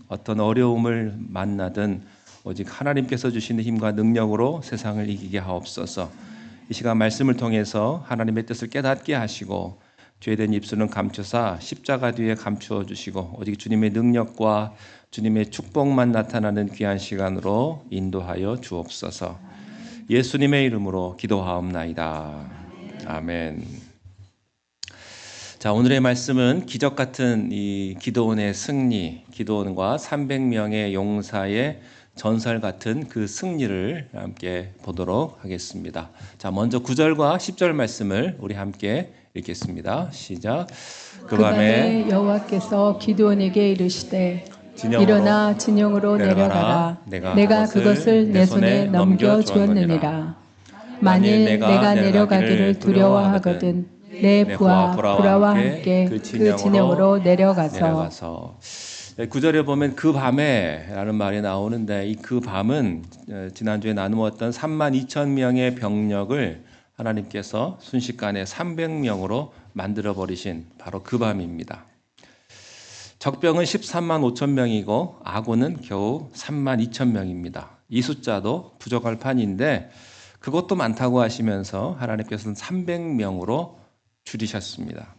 어떤 어려움을 만나든 오직 하나님께서 주시는 힘과 능력으로 세상을 이기게 하옵소서. 이 시간 말씀을 통해서 하나님의 뜻을 깨닫게 하시고 죄된 입술은 감추사 십자가 뒤에 감추어 주시고 오직 주님의 능력과 주님의 축복만 나타나는 귀한 시간으로 인도하여 주옵소서. 예수님의 이름으로 기도하옵나이다. 아멘. 자, 오늘의 말씀은 기적 같은 이 기드온의 승리, 기드온과 300명의 용사의 전설 같은 그 승리를 함께 보도록 하겠습니다. 자, 먼저 9절과 10절 말씀을 우리 함께 읽겠습니다. 시작. 그 밤에 여호와께서 기드온에게 이르시되 일어나 진영으로 내려가라. 내가 그것을 내 손에 넘겨 주었느니라. 만일 내가 내려가기를 두려워하거든 내 부하 보라와 함께 그 진영으로 내려가서. 9절에 보면 그 밤에 라는 말이 나오는데 이 그 밤은 지난주에 나누었던 32,000명의 병력을 하나님께서 순식간에 300명으로 만들어 버리신 바로 그 밤입니다. 적병은 13만 5천 명이고 아군은 겨우 3만 2천 명입니다. 이 숫자도 부족할 판인데 그것도 많다고 하시면서 하나님께서는 300명으로 줄이셨습니다.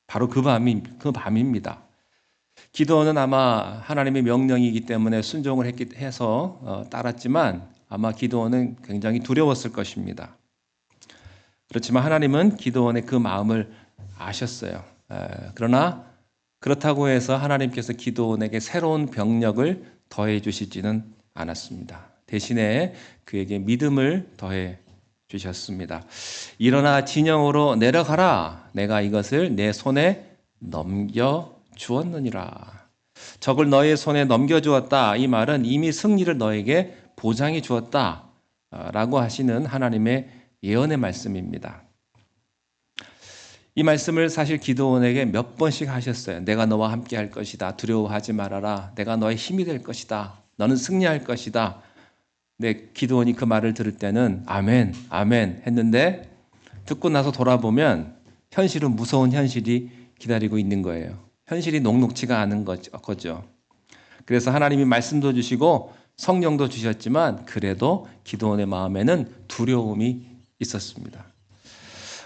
바로 그 밤입니다. 기드온은 아마 하나님의 명령이기 때문에 순종을 해서 따랐지만 아마 기드온은 굉장히 두려웠을 것입니다. 그렇지만 하나님은 기드온의 그 마음을 아셨어요. 그러나 그렇다고 해서 하나님께서 기드온에게 새로운 병력을 더해 주시지는 않았습니다. 대신에 그에게 믿음을 더해 주셨습니다. 일어나 진영으로 내려가라. 내가 이것을 내 손에 넘겨 주었느니라. 적을 너의 손에 넘겨 주었다. 이 말은 이미 승리를 너에게 보장해 주었다. 라고 하시는 하나님의 예언의 말씀입니다. 이 말씀을 사실 기드온에게 몇 번씩 하셨어요. 내가 너와 함께 할 것이다. 두려워하지 말아라. 내가 너의 힘이 될 것이다. 너는 승리할 것이다. 근데 기드온이 그 말을 들을 때는 아멘, 아멘 했는데 듣고 나서 돌아보면 현실은 무서운 현실이 기다리고 있는 거예요. 현실이 녹록치가 않은 거죠. 그래서 하나님이 말씀도 주시고 성령도 주셨지만 그래도 기드온의 마음에는 두려움이 있었습니다.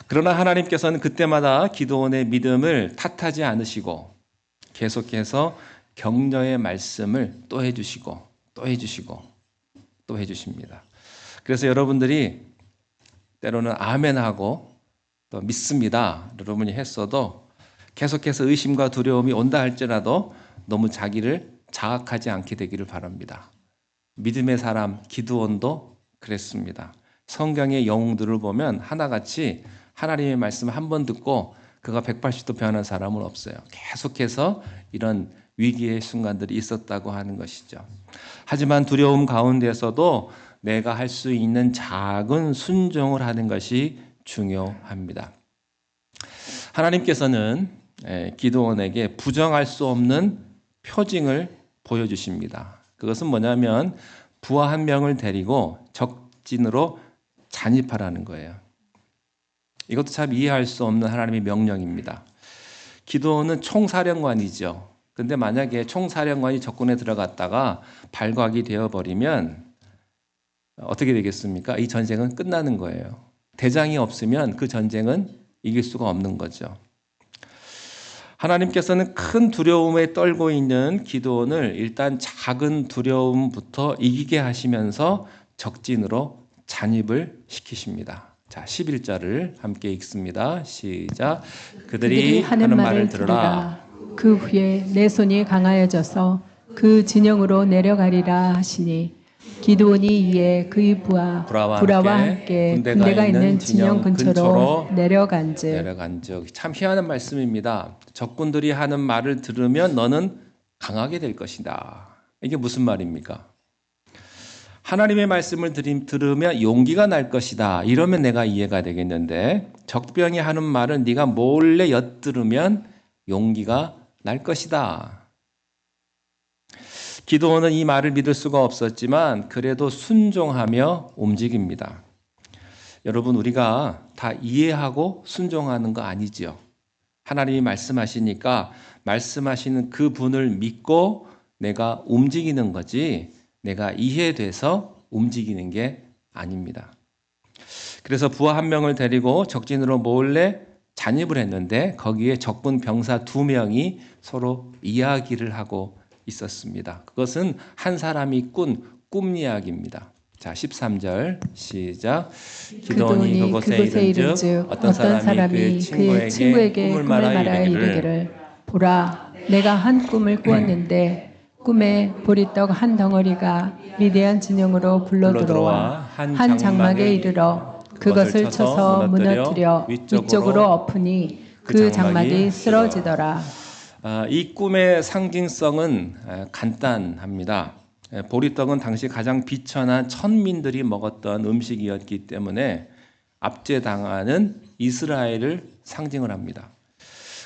그러나 하나님께서는 그때마다 기드온의 믿음을 탓하지 않으시고 계속해서 격려의 말씀을 또 해주시고 또 해주시고 또 해주십니다. 그래서 여러분들이 때로는 아멘하고 또 믿습니다. 여러분이 했어도 계속해서 의심과 두려움이 온다 할지라도 너무 자기를 자학하지 않게 되기를 바랍니다. 믿음의 사람 기드온도 그랬습니다. 성경의 영웅들을 보면 하나같이 하나님의 말씀 한 번 듣고 그가 180도 변한 사람은 없어요. 계속해서 이런 위기의 순간들이 있었다고 하는 것이죠. 하지만 두려움 가운데서도 내가 할 수 있는 작은 순종을 하는 것이 중요합니다. 하나님께서는 기드온에게 부정할 수 없는 표징을 보여주십니다. 그것은 뭐냐면 부하 한 명을 데리고 적진으로 잔입하라는 거예요. 이것도 참 이해할 수 없는 하나님의 명령입니다. 기드온은 총사령관이죠. 근데 만약에 총사령관이 적군에 들어갔다가 발각이 되어버리면 어떻게 되겠습니까? 이 전쟁은 끝나는 거예요. 대장이 없으면 그 전쟁은 이길 수가 없는 거죠. 하나님께서는 큰 두려움에 떨고 있는 기드온을 일단 작은 두려움부터 이기게 하시면서 적진으로 잔입을 시키십니다. 자, 11절을 함께 읽습니다. 시작. 그들이 하는 말을 들으라. 그 후에 내 손이 강하여져서 그 진영으로 내려가리라 하시니 기드온이 이에 그의 부하 보라와 함께 군대가 있는 진영 근처로 내려간즉. 참 희한한 말씀입니다. 적군들이 하는 말을 들으면 너는 강하게 될 것이다. 이게 무슨 말입니까? 하나님의 말씀을 들으면 용기가 날 것이다. 이러면 내가 이해가 되겠는데 적병이 하는 말은 네가 몰래 엿들으면 용기가 날 것이다. 기드온은 이 말을 믿을 수가 없었지만 그래도 순종하며 움직입니다. 여러분, 우리가 다 이해하고 순종하는 거 아니지요. 하나님이 말씀하시니까 말씀하시는 그 분을 믿고 내가 움직이는 거지 내가 이해돼서 움직이는 게 아닙니다. 그래서 부하 한 명을 데리고 적진으로 몰래 잔입을 했는데 거기에 적군 병사 2명이 서로 이야기를 하고 있었습니다. 그것은 한 사람이 꾼 꿈 이야기입니다. 자, 13절 시작. 기드온이 그곳에 이른즉 어떤 사람이 그의 친구에게 꿈을 말하여 이르기를 보라, 내가 한 꿈을 꾸었는데 꿈에 보리떡 한 덩어리가 미디안 진영으로 굴러들어와 한 장막에 이르러 그것을 쳐서 무너뜨려 위쪽으로 엎으니 그 장막이 쓰러지더라. 이 꿈의 상징성은 간단합니다. 보리떡은 당시 가장 비천한 천민들이 먹었던 음식이었기 때문에 압제당하는 이스라엘을 상징을 합니다.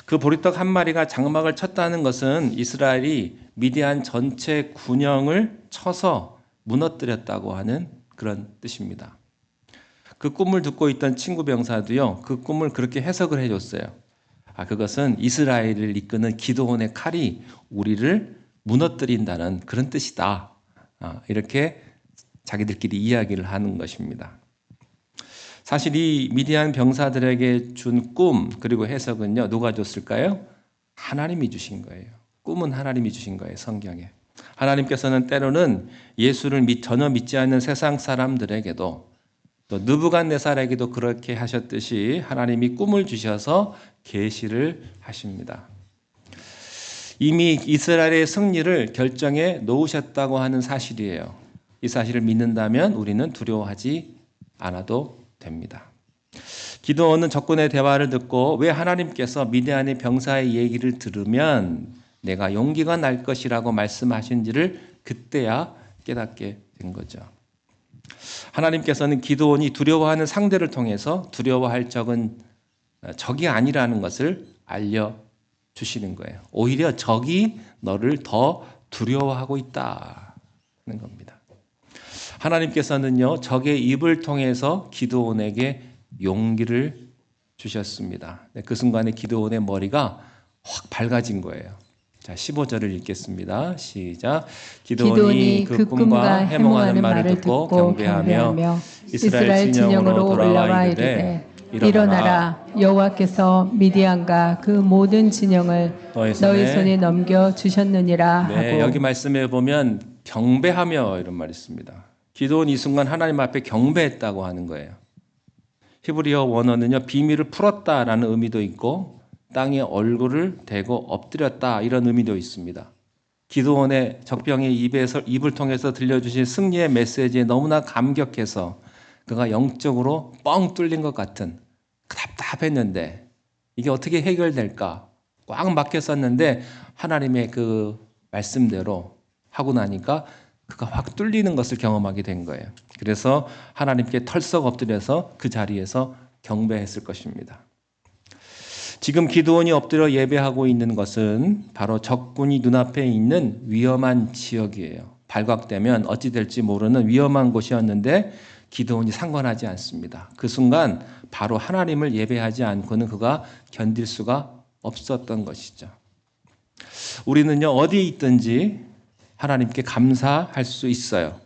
그 보리떡 한 마리가 장막을 쳤다는 것은 이스라엘이 미디안 전체 군영을 쳐서 무너뜨렸다고 하는 그런 뜻입니다. 그 꿈을 듣고 있던 친구 병사도요, 그 꿈을 그렇게 해석을 해줬어요. 그것은 이스라엘을 이끄는 기드온의 칼이 우리를 무너뜨린다는 그런 뜻이다. 이렇게 자기들끼리 이야기를 하는 것입니다. 사실 이 미디안 병사들에게 준 꿈 그리고 해석은요, 누가 줬을까요? 하나님이 주신 거예요. 꿈은 하나님이 주신 거예요, 성경에. 하나님께서는 때로는 예수를 전혀 믿지 않는 세상 사람들에게도 또 느부갓네살에게도 그렇게 하셨듯이 하나님이 꿈을 주셔서 계시를 하십니다. 이미 이스라엘의 승리를 결정해 놓으셨다고 하는 사실이에요. 이 사실을 믿는다면 우리는 두려워하지 않아도 됩니다. 기드온은 적군의 대화를 듣고 왜 하나님께서 미디안의 병사의 얘기를 들으면 내가 용기가 날 것이라고 말씀하신지를 그때야 깨닫게 된 거죠. 하나님께서는 기드온이 두려워하는 상대를 통해서 두려워할 적은 적이 아니라는 것을 알려주시는 거예요. 오히려 적이 너를 더 두려워하고 있다는 겁니다. 하나님께서는요, 적의 입을 통해서 기드온에게 용기를 주셨습니다. 그 순간에 기드온의 머리가 확 밝아진 거예요. 자, 15절을 읽겠습니다. 시작. 기드온이 그 꿈과 해몽하는 말을 듣고 경배하며 이스라엘 진영으로 올라와 이르되 일어나라, 여호와께서 미디안과 그 모든 진영을 너희 손에 넘겨 주셨느니라 하고. 네, 여기 말씀해 보면 경배하며 이런 말이 있습니다. 기드온이 이 순간 하나님 앞에 경배했다고 하는 거예요. 히브리어 원어는요, 비밀을 풀었다라는 의미도 있고 땅에 얼굴을 대고 엎드렸다 이런 의미도 있습니다. 기드온의 적병의 입을 통해서 들려주신 승리의 메시지에 너무나 감격해서 그가 영적으로 뻥 뚫린 것 같은 답답했는데 이게 어떻게 해결될까 꽉 막혔었는데 하나님의 그 말씀대로 하고 나니까 그가 확 뚫리는 것을 경험하게 된 거예요. 그래서 하나님께 털썩 엎드려서 그 자리에서 경배했을 것입니다. 지금 기드온이 엎드려 예배하고 있는 것은 바로 적군이 눈앞에 있는 위험한 지역이에요. 발각되면 어찌 될지 모르는 위험한 곳이었는데 기드온이 상관하지 않습니다. 그 순간 바로 하나님을 예배하지 않고는 그가 견딜 수가 없었던 것이죠. 우리는요, 어디에 있든지 하나님께 감사할 수 있어요.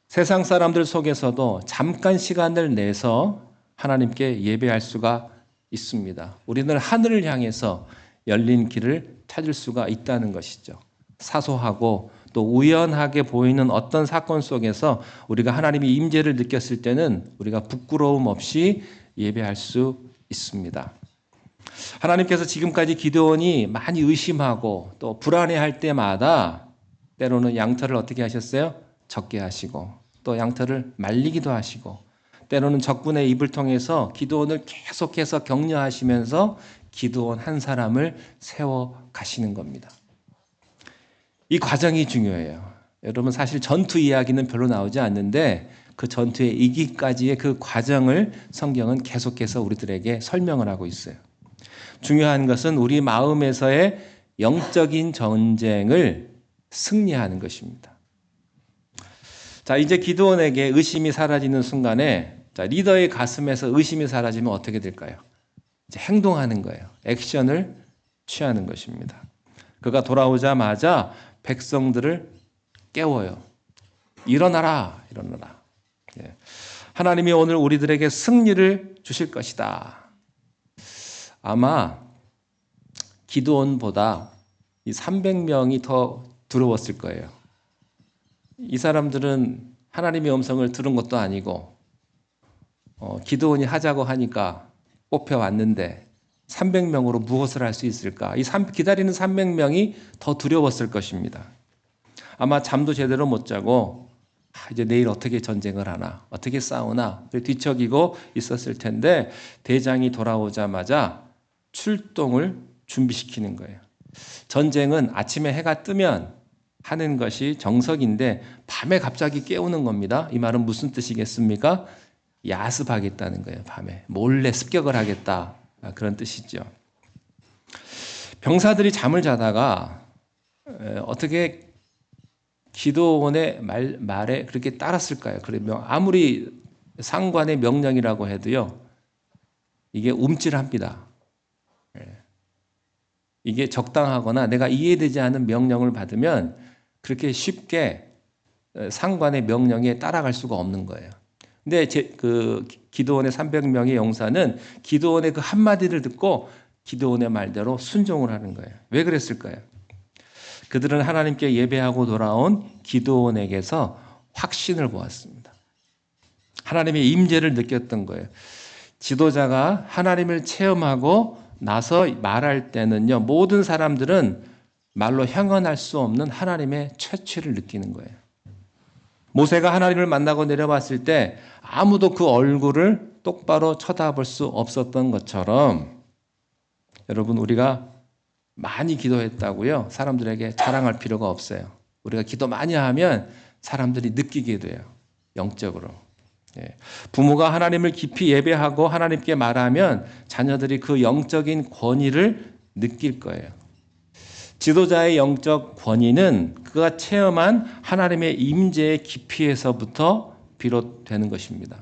세상 사람들 속에서도 잠깐 시간을 내서 하나님께 예배할 수가 있습니다. 우리는 하늘을 향해서 열린 길을 찾을 수가 있다는 것이죠. 사소하고 또 우연하게 보이는 어떤 사건 속에서 우리가 하나님의 임재를 느꼈을 때는 우리가 부끄러움 없이 예배할 수 있습니다. 하나님께서 지금까지 기드온이 많이 의심하고 또 불안해할 때마다 때로는 양털을 어떻게 하셨어요? 적게 하시고 또 양털을 말리기도 하시고 때로는 적군의 입을 통해서 기드온을 계속해서 격려하시면서 기드온 한 사람을 세워 가시는 겁니다. 이 과정이 중요해요. 여러분 사실 전투 이야기는 별로 나오지 않는데 그 전투에 이기까지의 그 과정을 성경은 계속해서 우리들에게 설명을 하고 있어요. 중요한 것은 우리 마음에서의 영적인 전쟁을 승리하는 것입니다. 자, 이제 기드온에게 의심이 사라지는 순간에 리더의 가슴에서 의심이 사라지면 어떻게 될까요? 이제 행동하는 거예요. 액션을 취하는 것입니다. 그가 돌아오자마자 백성들을 깨워요. 일어나라, 일어나라. 예. 하나님이 오늘 우리들에게 승리를 주실 것이다. 아마 기드온보다 이 300명이 더 두려웠을 거예요. 이 사람들은 하나님의 음성을 들은 것도 아니고 기드온이 하자고 하니까 뽑혀왔는데 300명으로 무엇을 할 수 있을까? 기다리는 300명이 더 두려웠을 것입니다. 아마 잠도 제대로 못 자고 이제 내일 어떻게 전쟁을 하나, 어떻게 싸우나 뒤척이고 있었을 텐데 대장이 돌아오자마자 출동을 준비시키는 거예요. 전쟁은 아침에 해가 뜨면 하는 것이 정석인데 밤에 갑자기 깨우는 겁니다. 이 말은 무슨 뜻이겠습니까? 야습하겠다는 거예요. 밤에 몰래 습격을 하겠다, 그런 뜻이죠. 병사들이 잠을 자다가 어떻게 기드온의 말에 그렇게 따랐을까요? 아무리 상관의 명령이라고 해도요, 이게 움찔합니다. 이게 적당하거나 내가 이해되지 않는 명령을 받으면 그렇게 쉽게 상관의 명령에 따라갈 수가 없는 거예요. 근데 기드온의 300명의 용사는 기드온의 그 한마디를 듣고 기드온의 말대로 순종을 하는 거예요. 왜 그랬을까요? 그들은 하나님께 예배하고 돌아온 기드온에게서 확신을 보았습니다. 하나님의 임재를 느꼈던 거예요. 지도자가 하나님을 체험하고 나서 말할 때는요, 모든 사람들은 말로 형언할 수 없는 하나님의 최취를 느끼는 거예요. 모세가 하나님을 만나고 내려왔을 때 아무도 그 얼굴을 똑바로 쳐다볼 수 없었던 것처럼, 여러분, 우리가 많이 기도했다고요, 사람들에게 자랑할 필요가 없어요. 우리가 기도 많이 하면 사람들이 느끼게 돼요, 영적으로. 부모가 하나님을 깊이 예배하고 하나님께 말하면 자녀들이 그 영적인 권위를 느낄 거예요. 지도자의 영적 권위는 그가 체험한 하나님의 임재의 깊이에서부터 비롯되는 것입니다.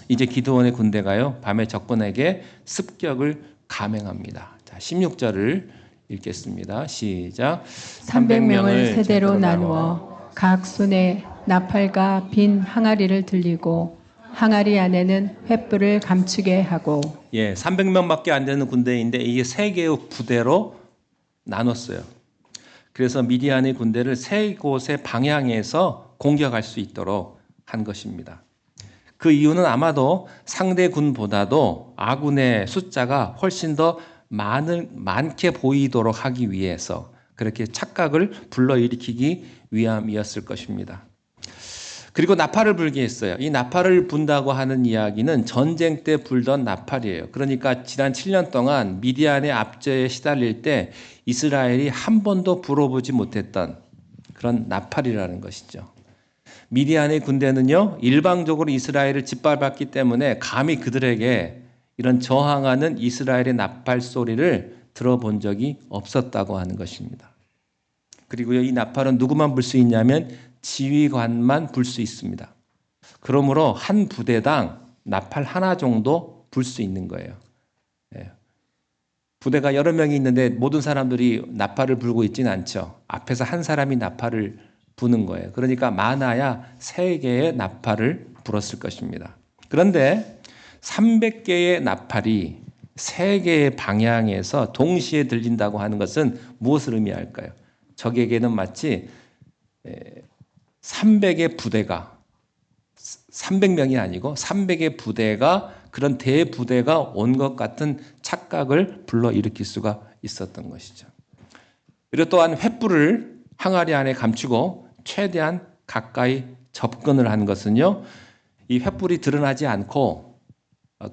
이제 기드온의 군대가요, 밤에 적군에게 습격을 감행합니다. 자, 16절을 읽겠습니다. 시작. 300명을 세대로 나누어 각 손에 나팔과 빈 항아리를 들리고 항아리 안에는 횃불을 감추게 하고. 300명밖에 안 되는 군대인데 이게 3개의 부대로 나눴어요. 그래서 미디안의 군대를 3곳의 방향에서 공격할 수 있도록 한 것입니다. 그 이유는 아마도 상대 군보다도 아군의 숫자가 훨씬 더 많게 보이도록 하기 위해서, 그렇게 착각을 불러일으키기 위함이었을 것입니다. 그리고 나팔을 불게 했어요. 이 나팔을 분다고 하는 이야기는 전쟁 때 불던 나팔이에요. 그러니까 지난 7년 동안 미디안의 압제에 시달릴 때 이스라엘이 한 번도 불어보지 못했던 그런 나팔이라는 것이죠. 미디안의 군대는요, 일방적으로 이스라엘을 짓밟았기 때문에 감히 그들에게 이런 저항하는 이스라엘의 나팔 소리를 들어본 적이 없었다고 하는 것입니다. 그리고요, 이 나팔은 누구만 불 수 있냐면 지휘관만 불 수 있습니다. 그러므로 한 부대당 나팔 하나 정도 불 수 있는 거예요. 부대가 여러 명이 있는데 모든 사람들이 나팔을 불고 있지는 않죠. 앞에서 한 사람이 나팔을 부는 거예요. 그러니까 많아야 3개의 나팔을 불었을 것입니다. 그런데 300개의 나팔이 3개의 방향에서 동시에 들린다고 하는 것은 무엇을 의미할까요? 적에게는 마치 300의 부대가, 300명이 아니고 300의 부대가, 그런 대부대가 온 것 같은 착각을 불러일으킬 수가 있었던 것이죠. 그리고 또한 횃불을 항아리 안에 감추고 최대한 가까이 접근을 한 것은요, 이 횃불이 드러나지 않고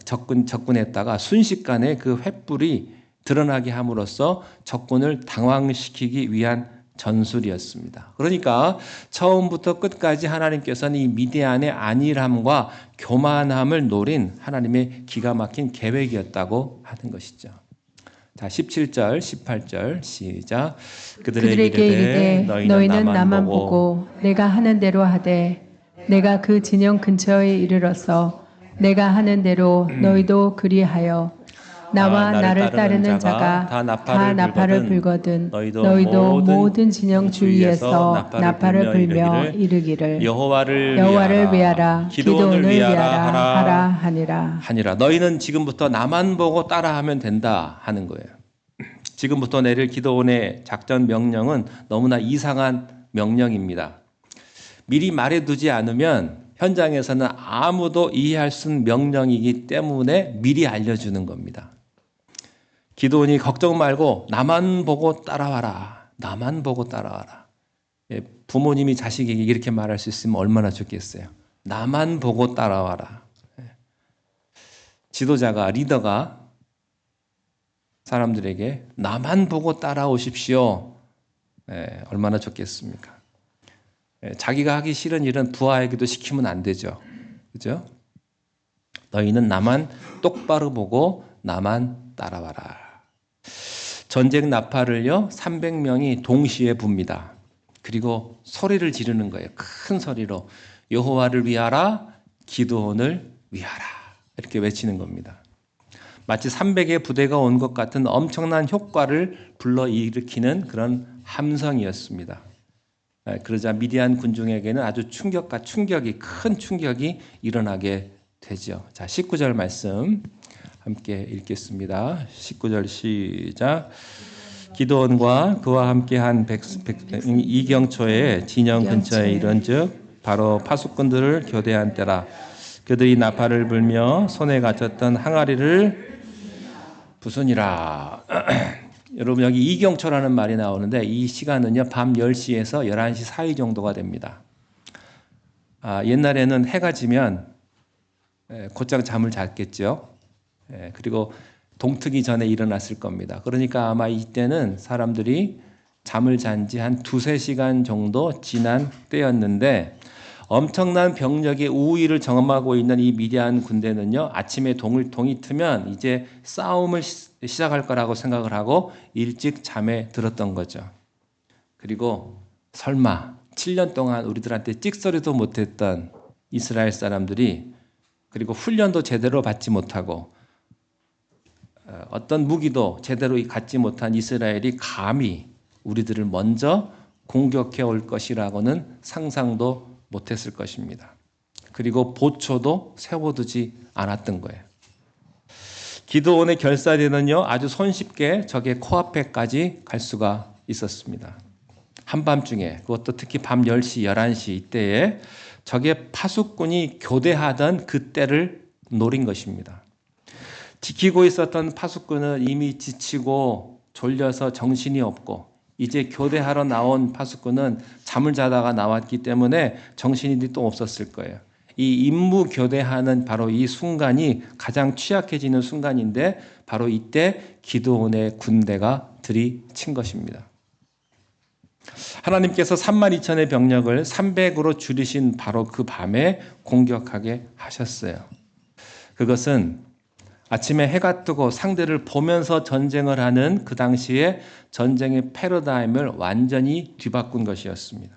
접근했다가 순식간에 그 횃불이 드러나게 함으로써 적군을 당황시키기 위한 전술이었습니다. 그러니까 처음부터 끝까지 하나님께서는 이 미디안의 안일함과 교만함을 노린 하나님의 기가 막힌 계획이었다고 하는 것이죠. 자, 17절, 18절 시작. 그들에게 이르되 너희는 나만 보고 내가 하는 대로 하되 내가 그 진영 근처에 이르러서 내가 하는 대로 너희도 그리하여 나와 나를 따르는 자가 다 나팔을 불거든 너희도 모든 진영 주위에서 나팔을 불며 이르기를 여호와를 위하라 기도원을 위하라 하라 하니라. 너희는 지금부터 나만 보고 따라하면 된다 하는 거예요. 지금부터 내릴 기도원의 작전 명령은 너무나 이상한 명령입니다. 미리 말해두지 않으면 현장에서는 아무도 이해할 수 없는 명령이기 때문에 미리 알려주는 겁니다. 기도원이 걱정 말고 나만 보고 따라와라. 나만 보고 따라와라. 부모님이 자식에게 이렇게 말할 수 있으면 얼마나 좋겠어요. 나만 보고 따라와라. 지도자가, 리더가 사람들에게 나만 보고 따라오십시오. 얼마나 좋겠습니까? 자기가 하기 싫은 일은 부하에게도 시키면 안 되죠. 그죠? 너희는 나만 똑바로 보고 나만 따라와라. 전쟁 나팔을요 300명이 동시에 붑니다. 그리고 소리를 지르는 거예요. 큰 소리로 여호와를 위하라 기드온을 위하라 이렇게 외치는 겁니다. 마치 300의 부대가 온 것 같은 엄청난 효과를 불러일으키는 그런 함성이었습니다. 그러자 미디안 군중에게는 아주 큰 충격이 일어나게 되죠. 자, 19절 말씀 함께 읽겠습니다. 19절 시작. 기드온과 그와 함께한 이경초의 진영 근처에 이른즉 바로 파수꾼들을 교대한 때라. 그들이 나팔을 불며 손에 갇혔던 항아리를 부수니라. 여러분 여기 이경초라는 말이 나오는데 이 시간은요 밤 10시에서 11시 사이 정도가 됩니다. 옛날에는 해가 지면 곧장 잠을 잤겠죠. 그리고 동트기 전에 일어났을 겁니다. 그러니까 아마 이때는 사람들이 잠을 잔 지 한 2-3시간 정도 지난 때였는데 엄청난 병력의 우위를 점하고 있는 이 미디안 군대는요 아침에 동이 트면 이제 싸움을 시작할 거라고 생각을 하고 일찍 잠에 들었던 거죠. 그리고 설마 7년 동안 우리들한테 찍소리도 못했던 이스라엘 사람들이 그리고 훈련도 제대로 받지 못하고 어떤 무기도 제대로 갖지 못한 이스라엘이 감히 우리들을 먼저 공격해 올 것이라고는 상상도 못했을 것입니다. 그리고 보초도 세워두지 않았던 거예요. 기드온의 결사대는요 아주 손쉽게 적의 코앞에까지 갈 수가 있었습니다. 한밤중에 그것도 특히 밤 10시, 11시 이때에 적의 파수꾼이 교대하던 그때를 노린 것입니다. 지키고 있었던 파수꾼은 이미 지치고 졸려서 정신이 없고 이제 교대하러 나온 파수꾼은 잠을 자다가 나왔기 때문에 정신이 또 없었을 거예요. 이 임무 교대하는 바로 이 순간이 가장 취약해지는 순간인데 바로 이때 기드온의 군대가 들이친 것입니다. 하나님께서 32,000의 병력을 300으로 줄이신 바로 그 밤에 공격하게 하셨어요. 그것은 아침에 해가 뜨고 상대를 보면서 전쟁을 하는 그 당시에 전쟁의 패러다임을 완전히 뒤바꾼 것이었습니다.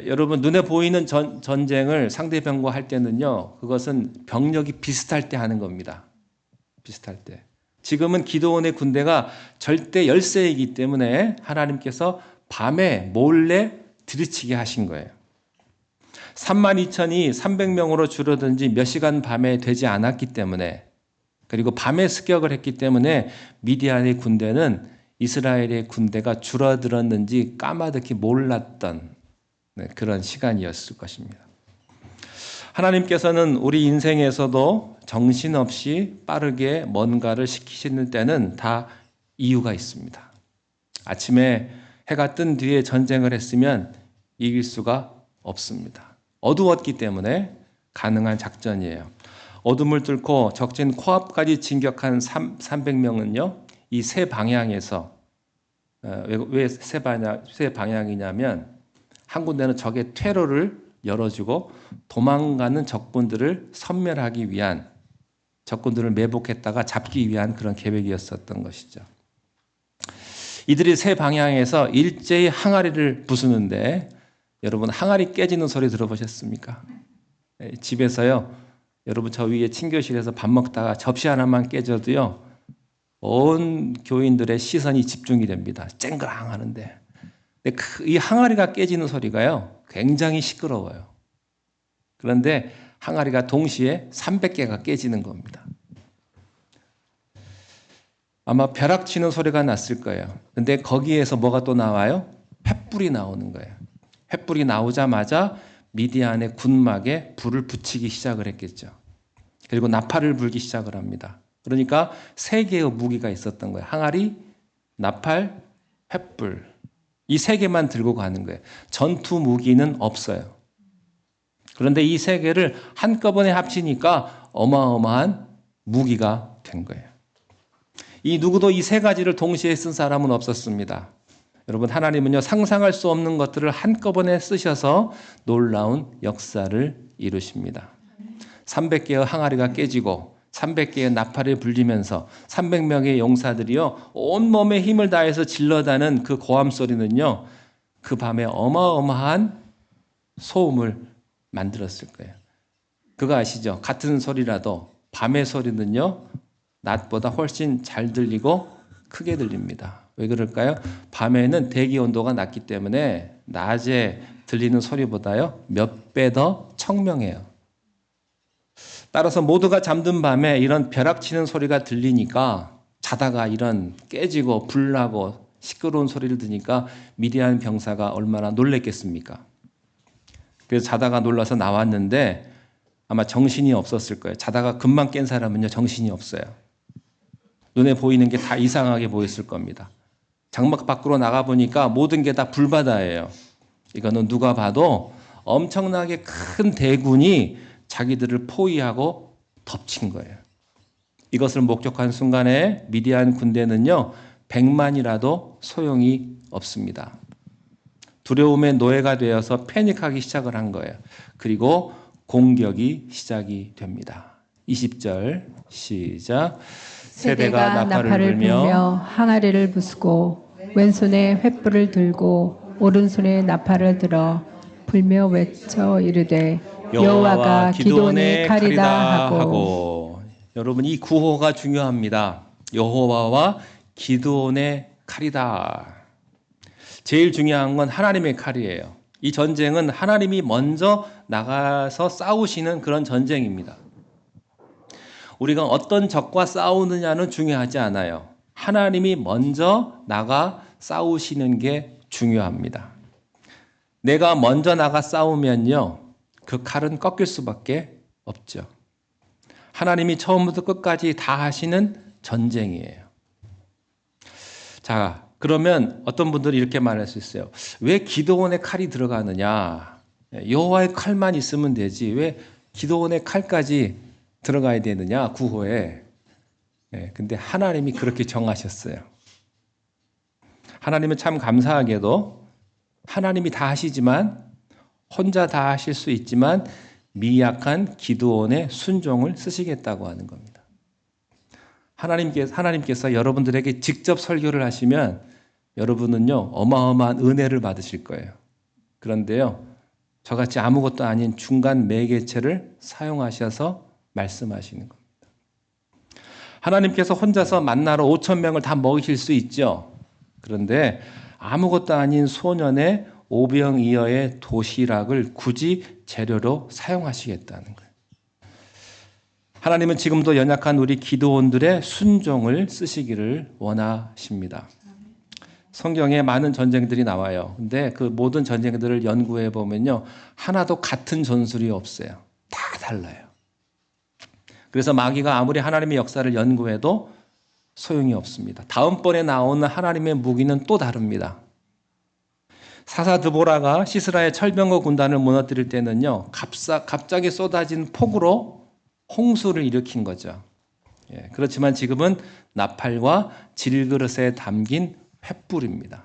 여러분 눈에 보이는 전쟁을 상대방과 할 때는요 그것은 병력이 비슷할 때 하는 겁니다. 비슷할 때. 지금은 기드온의 군대가 절대 열세이기 때문에 하나님께서 밤에 몰래 들이치게 하신 거예요. 32,000이 300명으로 줄어든 지 몇 시간 밤에 되지 않았기 때문에 그리고 밤에 습격을 했기 때문에 미디안의 군대는 이스라엘의 군대가 줄어들었는지 까마득히 몰랐던 그런 시간이었을 것입니다. 하나님께서는 우리 인생에서도 정신없이 빠르게 뭔가를 시키시는 때는 다 이유가 있습니다. 아침에 해가 뜬 뒤에 전쟁을 했으면 이길 수가 없습니다. 어두웠기 때문에 가능한 작전이에요. 어둠을 뚫고 적진 코앞까지 진격한 300명은요. 이 세 방향에서 왜 세 방향이냐면 한 군데는 적의 퇴로를 열어주고 도망가는 적군들을 섬멸하기 위한 적군들을 매복했다가 잡기 위한 그런 계획이었었던 것이죠. 이들이 세 방향에서 일제히 항아리를 부수는데 여러분 항아리 깨지는 소리 들어보셨습니까? 집에서요 여러분 저 위에 친교실에서 밥 먹다가 접시 하나만 깨져도요. 온 교인들의 시선이 집중이 됩니다. 쨍그랑 하는데. 근데 이 항아리가 깨지는 소리가요. 굉장히 시끄러워요. 그런데 항아리가 동시에 300개가 깨지는 겁니다. 아마 벼락치는 소리가 났을 거예요. 근데 거기에서 뭐가 또 나와요? 횃불이 나오는 거예요. 횃불이 나오자마자 미디안의 군막에 불을 붙이기 시작을 했겠죠. 그리고 나팔을 불기 시작을 합니다. 그러니까 3개의 무기가 있었던 거예요. 항아리, 나팔, 횃불. 이 3개만 들고 가는 거예요. 전투 무기는 없어요. 그런데 이 3개를 한꺼번에 합치니까 어마어마한 무기가 된 거예요. 이 누구도 이 3가지를 동시에 쓴 사람은 없었습니다. 여러분, 하나님은요, 상상할 수 없는 것들을 한꺼번에 쓰셔서 놀라운 역사를 이루십니다. 300개의 항아리가 깨지고 300개의 나팔을 불리면서 300명의 용사들이요, 온몸에 힘을 다해서 질러다는 그 고함 소리는요, 그 밤에 어마어마한 소음을 만들었을 거예요. 그거 아시죠? 같은 소리라도 밤의 소리는요, 낮보다 훨씬 잘 들리고 크게 들립니다. 왜 그럴까요? 밤에는 대기 온도가 낮기 때문에 낮에 들리는 소리보다요, 몇 배 더 청명해요. 따라서 모두가 잠든 밤에 이런 벼락치는 소리가 들리니까 자다가 이런 깨지고 불나고 시끄러운 소리를 들으니까 미디안 병사가 얼마나 놀랬겠습니까? 그래서 자다가 놀라서 나왔는데 아마 정신이 없었을 거예요. 자다가 금방 깬 사람은요, 정신이 없어요. 눈에 보이는 게 다 이상하게 보였을 겁니다. 장막 밖으로 나가보니까 모든 게 다 불바다예요. 이거는 누가 봐도 엄청나게 큰 대군이 자기들을 포위하고 덮친 거예요. 이것을 목격한 순간에 미디안 군대는요, 100만이라도 소용이 없습니다. 두려움의 노예가 되어서 패닉하기 시작을 한 거예요. 그리고 공격이 시작이 됩니다. 20절 시작. 세대가 나팔을 불며 항아리를 부수고 왼손에 횃불을 들고 오른손에 나팔을 들어 불며 외쳐 이르되 여호와가 기드온의 칼이다 하고. 여러분, 이 구호가 중요합니다. 여호와와 기드온의 칼이다. 제일 중요한 건 하나님의 칼이에요. 이 전쟁은 하나님이 먼저 나가서 싸우시는 그런 전쟁입니다. 우리가 어떤 적과 싸우느냐는 중요하지 않아요. 하나님이 먼저 나가 싸우시는 게 중요합니다. 내가 먼저 나가 싸우면요, 그 칼은 꺾일 수밖에 없죠. 하나님이 처음부터 끝까지 다 하시는 전쟁이에요. 자, 그러면 어떤 분들이 이렇게 말할 수 있어요. 왜 기드온의 칼이 들어가느냐? 여호와의 칼만 있으면 되지. 왜 기드온의 칼까지 들어가야 되느냐, 구호에. 근데 하나님이 그렇게 정하셨어요. 하나님은 참 감사하게도 하나님이 다 하시지만, 혼자 다 하실 수 있지만 미약한 기드온의 순종을 쓰시겠다고 하는 겁니다. 하나님께서 여러분들에게 직접 설교를 하시면 여러분은요, 어마어마한 은혜를 받으실 거예요. 그런데요, 저같이 아무것도 아닌 중간 매개체를 사용하셔서 말씀하시는 겁니다. 하나님께서 혼자서 만나로 5,000명을 다 먹이실 수 있죠. 그런데 아무것도 아닌 소년의 오병이어의 도시락을 굳이 재료로 사용하시겠다는 거예요. 하나님은 지금도 연약한 우리 기드온들의 순종을 쓰시기를 원하십니다. 성경에 많은 전쟁들이 나와요. 근데 그 모든 전쟁들을 연구해 보면요, 하나도 같은 전술이 없어요. 다 달라요. 그래서 마귀가 아무리 하나님의 역사를 연구해도 소용이 없습니다. 다음번에 나오는 하나님의 무기는 또 다릅니다. 사사 드보라가 시스라의 철병거 군단을 무너뜨릴 때는요, 갑자기 쏟아진 폭우로 홍수를 일으킨 거죠. 그렇지만 지금은 나팔과 질그릇에 담긴 횃불입니다.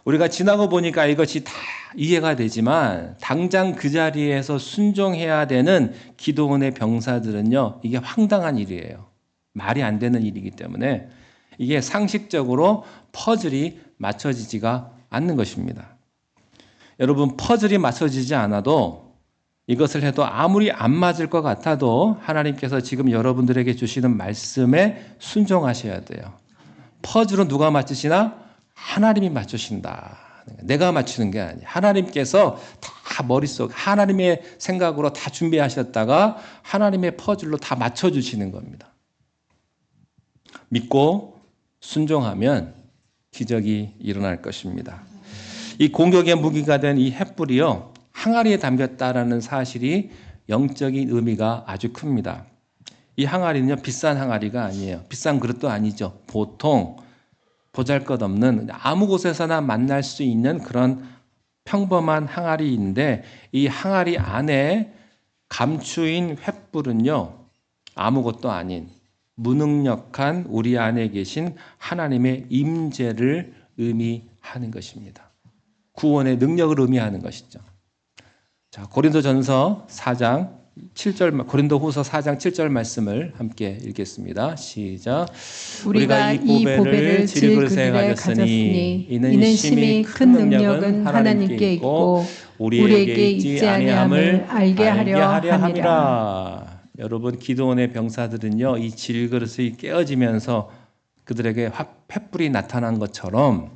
우리가 지나고 보니까 이것이 다 이해가 되지만 당장 그 자리에서 순종해야 되는 기드온의 병사들은요, 이게 황당한 일이에요. 말이 안 되는 일이기 때문에 이게 상식적으로 퍼즐이 맞춰지지가 않는 것입니다. 여러분, 퍼즐이 맞춰지지 않아도 이것을 해도 아무리 안 맞을 것 같아도 하나님께서 지금 여러분들에게 주시는 말씀에 순종하셔야 돼요. 퍼즐은 누가 맞추시나? 하나님이 맞추신다. 내가 맞추는 게 아니에요. 하나님께서 다 머릿속 하나님의 생각으로 다 준비하셨다가 하나님의 퍼즐로 다 맞춰주시는 겁니다. 믿고 순종하면 기적이 일어날 것입니다. 이 공격의 무기가 된 이 횃불이요, 항아리에 담겼다라는 사실이 영적인 의미가 아주 큽니다. 이 항아리는요, 비싼 항아리가 아니에요. 비싼 그릇도 아니죠. 보통 보잘것없는 아무 곳에서나 만날 수 있는 그런 평범한 항아리인데, 이 항아리 안에 감추인 횃불은요, 아무것도 아닌 무능력한 우리 안에 계신 하나님의 임재를 의미하는 것입니다. 구원의 능력을 의미하는 것이죠. 자, 고린도전서 4장 7절, 고린도후서 4장 7절 말씀을 함께 읽겠습니다. 시작. 우리가 이 보배를 질그릇에 가졌으니 이는 심히 큰 능력은 하나님께 있고 우리에게 있지 아니함을 알게 하려 함이라. 여러분, 기도원의 병사들은요, 이 질그릇이 깨어지면서 그들에게 횃불이 나타난 것처럼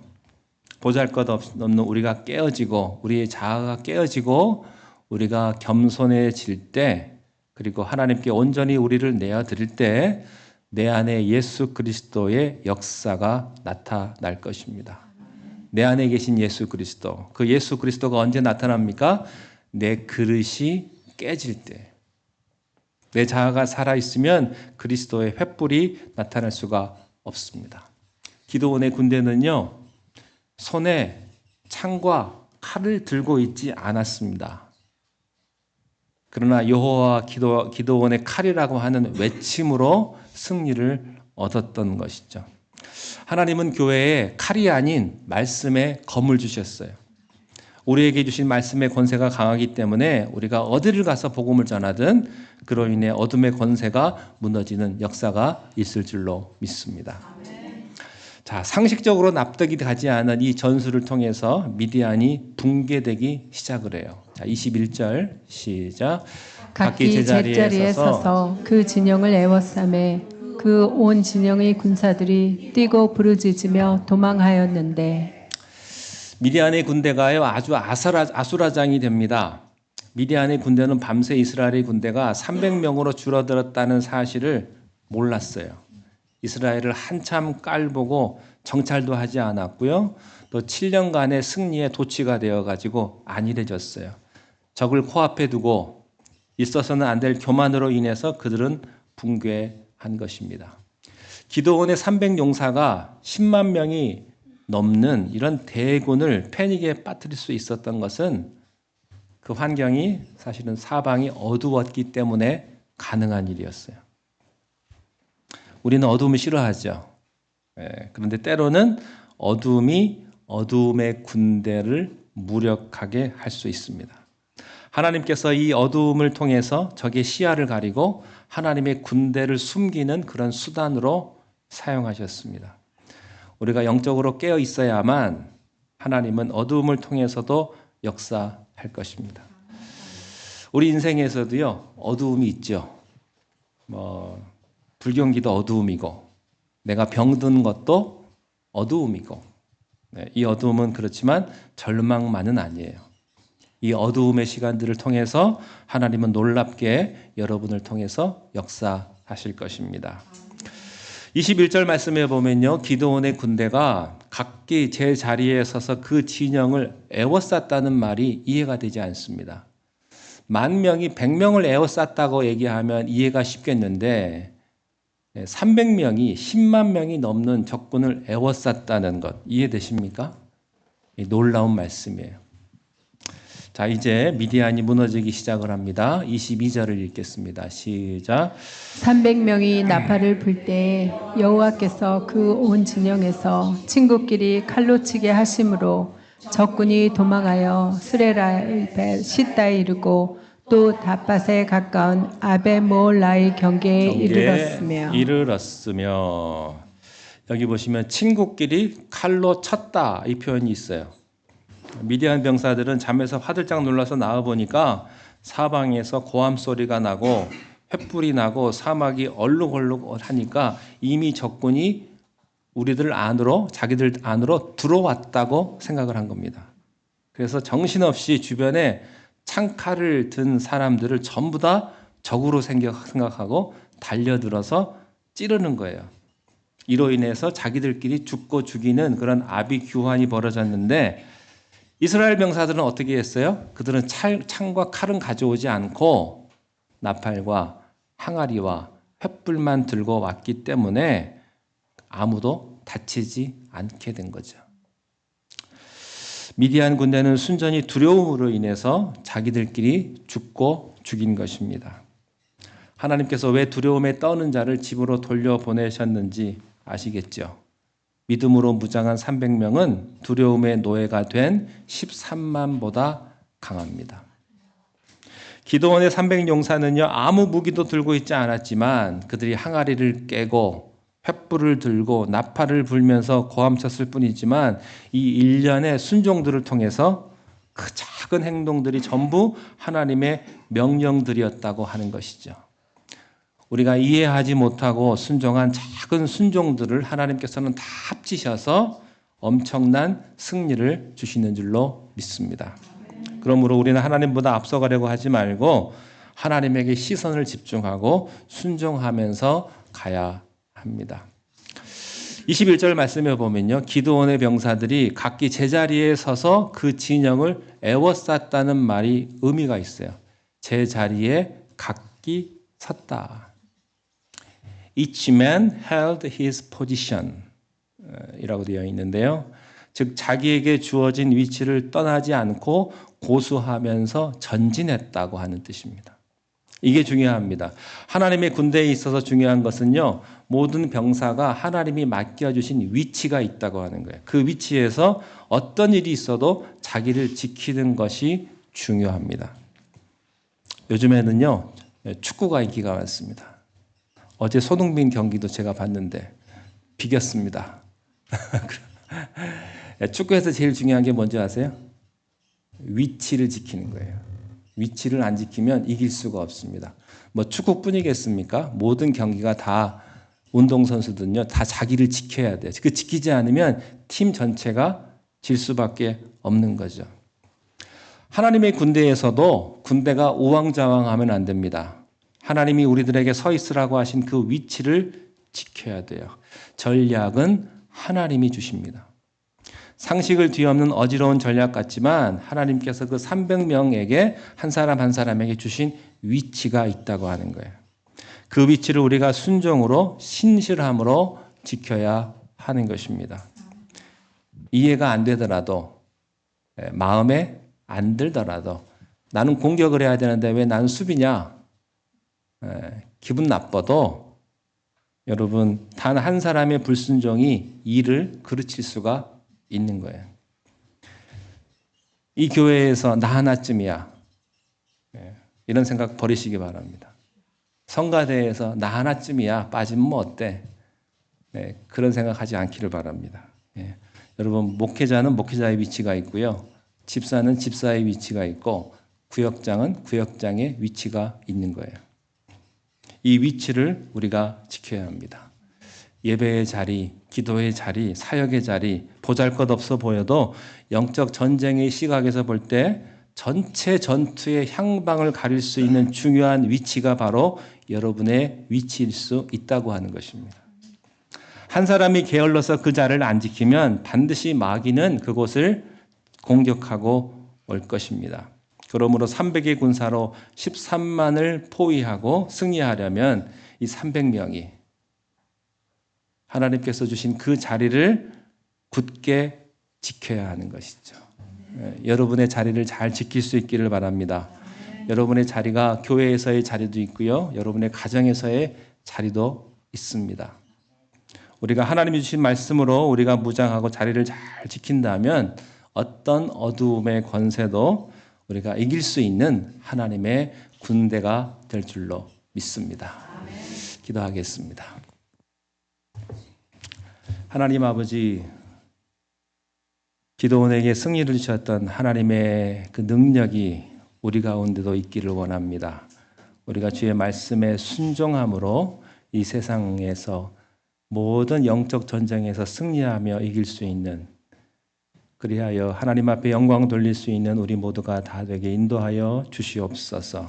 보잘것없는 우리가 깨어지고 우리의 자아가 깨어지고 우리가 겸손해질 때, 그리고 하나님께 온전히 우리를 내어드릴 때 내 안에 예수 그리스도의 역사가 나타날 것입니다. 내 안에 계신 예수 그리스도, 그 예수 그리스도가 언제 나타납니까? 내 그릇이 깨질 때. 내 자아가 살아있으면 그리스도의 횃불이 나타날 수가 없습니다. 기도원의 군대는요, 손에 창과 칼을 들고 있지 않았습니다. 그러나 여호와 기도원의 칼이라고 하는 외침으로 승리를 얻었던 것이죠. 하나님은 교회에 칼이 아닌 말씀의 검을 주셨어요. 우리에게 주신 말씀의 권세가 강하기 때문에 우리가 어디를 가서 복음을 전하든 그로 인해 어둠의 권세가 무너지는 역사가 있을 줄로 믿습니다. 자, 상식적으로 납득이 가지 않은 이 전술을 통해서 미디안이 붕괴되기 시작을 해요. 자, 21절 시작. 각기 제자리에 서서 그 진영을 에워싸매 그 온 진영의 군사들이 뛰고 부르짖으며 도망하였는데. 미디안의 군대가요, 아주 아수라장이 됩니다. 미디안의 군대는 밤새 이스라엘의 군대가 300명으로 줄어들었다는 사실을 몰랐어요. 이스라엘을 한참 깔보고 정찰도 하지 않았고요. 또 7년간의 승리의 도취가 되어가지고 안일해졌어요. 적을 코앞에 두고 있어서는 안 될 교만으로 인해서 그들은 붕괴한 것입니다. 기도원의 300용사가 10만 명이 넘는 이런 대군을 패닉에 빠뜨릴 수 있었던 것은 그 환경이 사실은 사방이 어두웠기 때문에 가능한 일이었어요. 우리는 어두움을 싫어하죠. 그런데 때로는 어두움이 어두움의 군대를 무력하게 할 수 있습니다. 하나님께서 이 어두움을 통해서 적의 시야를 가리고 하나님의 군대를 숨기는 그런 수단으로 사용하셨습니다. 우리가 영적으로 깨어 있어야만 하나님은 어두움을 통해서도 역사할 것입니다. 우리 인생에서도요, 어두움이 있죠. 불경기도 어두움이고 내가 병든 것도 어두움이고, 이 어두움은 그렇지만 절망만은 아니에요. 이 어두움의 시간들을 통해서 하나님은 놀랍게 여러분을 통해서 역사하실 것입니다. 21절 말씀에 보면요, 기드온의 군대가 각기 제 자리에 서서 그 진영을 에워쌌다는 말이 이해가 되지 않습니다. 10,000명이 100명을 에워쌌다고 얘기하면 이해가 쉽겠는데 300명이 10만 명이 넘는 적군을 에워쌌다는 것 이해되십니까? 놀라운 말씀이에요. 자, 이제 미디안이 무너지기 시작을 합니다. 22절을 읽겠습니다. 시작. 300명이 나팔을 불 때 여호와께서 그 온 진영에서 친구끼리 칼로 치게 하심으로 적군이 도망하여 스레라의 시다에 이르고 또 닷밭에 가까운 아베몰라의 경계에 이르렀으며. 여기 보시면 친구끼리 칼로 쳤다 이 표현이 있어요. 미디안 병사들은 잠에서 화들짝 놀라서 나와 보니까 사방에서 고함 소리가 나고 횃불이 나고 사막이 얼룩얼룩하니까 이미 적군이 우리들 안으로, 자기들 안으로 들어왔다고 생각을 한 겁니다. 그래서 정신없이 주변에 창칼을 든 사람들을 전부 다 적으로 생각하고 달려들어서 찌르는 거예요. 이로 인해서 자기들끼리 죽고 죽이는 그런 아비규환이 벌어졌는데, 이스라엘 병사들은 어떻게 했어요? 그들은 창과 칼은 가져오지 않고 나팔과 항아리와 횃불만 들고 왔기 때문에 아무도 다치지 않게 된 거죠. 미디안 군대는 순전히 두려움으로 인해서 자기들끼리 죽고 죽인 것입니다. 하나님께서 왜 두려움에 떠는 자를 집으로 돌려보내셨는지 아시겠죠? 믿음으로 무장한 300명은 두려움의 노예가 된 13만보다 강합니다. 기드온의 300용사는요, 아무 무기도 들고 있지 않았지만 그들이 항아리를 깨고 횃불을 들고 나팔을 불면서 고함쳤을 뿐이지만 이 일련의 순종들을 통해서 그 작은 행동들이 전부 하나님의 명령들이었다고 하는 것이죠. 우리가 이해하지 못하고 순종한 작은 순종들을 하나님께서는 다 합치셔서 엄청난 승리를 주시는 줄로 믿습니다. 그러므로 우리는 하나님보다 앞서가려고 하지 말고 하나님에게 시선을 집중하고 순종하면서 가야 합니다. 21절 말씀에 보면요, 기드온의 병사들이 각기 제자리에 서서 그 진영을 에워쌌다는 말이 의미가 있어요. 제자리에 각기 섰다. Each man held his position 이라고 되어 있는데요. 즉 자기에게 주어진 위치를 떠나지 않고 고수하면서 전진했다고 하는 뜻입니다. 이게 중요합니다. 하나님의 군대에 있어서 중요한 것은요, 모든 병사가 하나님이 맡겨주신 위치가 있다고 하는 거예요. 그 위치에서 어떤 일이 있어도 자기를 지키는 것이 중요합니다. 요즘에는요, 축구가 인기가 많습니다. 어제 손흥민 경기도 제가 봤는데 비겼습니다. 축구에서 제일 중요한 게 뭔지 아세요? 위치를 지키는 거예요. 위치를 안 지키면 이길 수가 없습니다. 뭐 축구뿐이겠습니까? 모든 경기가 다 운동선수들은요, 다 자기를 지켜야 돼요. 그 지키지 않으면 팀 전체가 질 수밖에 없는 거죠. 하나님의 군대에서도 군대가 우왕좌왕하면 안 됩니다. 하나님이 우리들에게 서 있으라고 하신 그 위치를 지켜야 돼요. 전략은 하나님이 주십니다. 상식을 뒤엎는 어지러운 전략 같지만 하나님께서 그 300명에게 한 사람 한 사람에게 주신 위치가 있다고 하는 거예요. 그 위치를 우리가 순종으로 신실함으로 지켜야 하는 것입니다. 이해가 안 되더라도, 마음에 안 들더라도 나는 공격을 해야 되는데 왜 나는 수비냐? 기분 나빠도 여러분, 단 한 사람의 불순종이 일을 그르칠 수가 있는 거예요. 이 교회에서 나 하나쯤이야. 이런 생각 버리시기 바랍니다. 성가대에서 나 하나쯤이야. 빠지면 뭐 어때? 그런 생각하지 않기를 바랍니다. 여러분, 목회자는 목회자의 위치가 있고요. 집사는 집사의 위치가 있고 구역장은 구역장의 위치가 있는 거예요. 이 위치를 우리가 지켜야 합니다. 예배의 자리, 기도의 자리, 사역의 자리, 보잘것없어 보여도 영적 전쟁의 시각에서 볼 때 전체 전투의 향방을 가릴 수 있는 중요한 위치가 바로 여러분의 위치일 수 있다고 하는 것입니다. 한 사람이 게을러서 그 자리를 안 지키면 반드시 마귀는 그곳을 공격하고 올 것입니다. 그러므로 300의 군사로 13만을 포위하고 승리하려면 이 300명이 하나님께서 주신 그 자리를 굳게 지켜야 하는 것이죠. 여러분의 자리를 잘 지킬 수 있기를 바랍니다. 여러분의 자리가 교회에서의 자리도 있고요. 여러분의 가정에서의 자리도 있습니다. 우리가 하나님이 주신 말씀으로 우리가 무장하고 자리를 잘 지킨다면 어떤 어두움의 권세도 우리가 이길 수 있는 하나님의 군대가 될 줄로 믿습니다. 기도하겠습니다. 하나님 아버지, 기드온에게 승리를 주셨던 하나님의 그 능력이 우리 가운데도 있기를 원합니다. 우리가 주의 말씀에 순종함으로 이 세상에서 모든 영적 전쟁에서 승리하며 이길 수 있는, 그리하여 하나님 앞에 영광 돌릴 수 있는 우리 모두가 다 되게 인도하여 주시옵소서.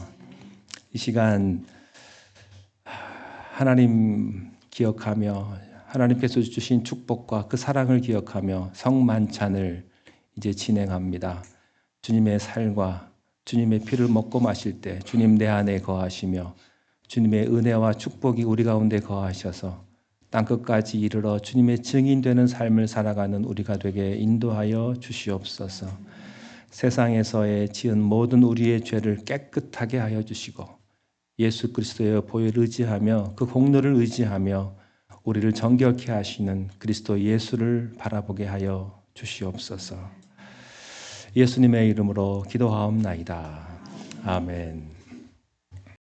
이 시간 하나님 기억하며 하나님께서 주신 축복과 그 사랑을 기억하며 성만찬을 이제 진행합니다. 주님의 살과 주님의 피를 먹고 마실 때 주님 내 안에 거하시며 주님의 은혜와 축복이 우리 가운데 거하셔서 땅끝까지 이르러 주님의 증인되는 삶을 살아가는 우리가 되게 인도하여 주시옵소서. 세상에서의 지은 모든 우리의 죄를 깨끗하게 하여 주시고 예수 그리스도의 보혈을 의지하며 그 공로를 의지하며 우리를 정결케 하시는 그리스도 예수를 바라보게 하여 주시옵소서. 예수님의 이름으로 기도하옵나이다. 아멘.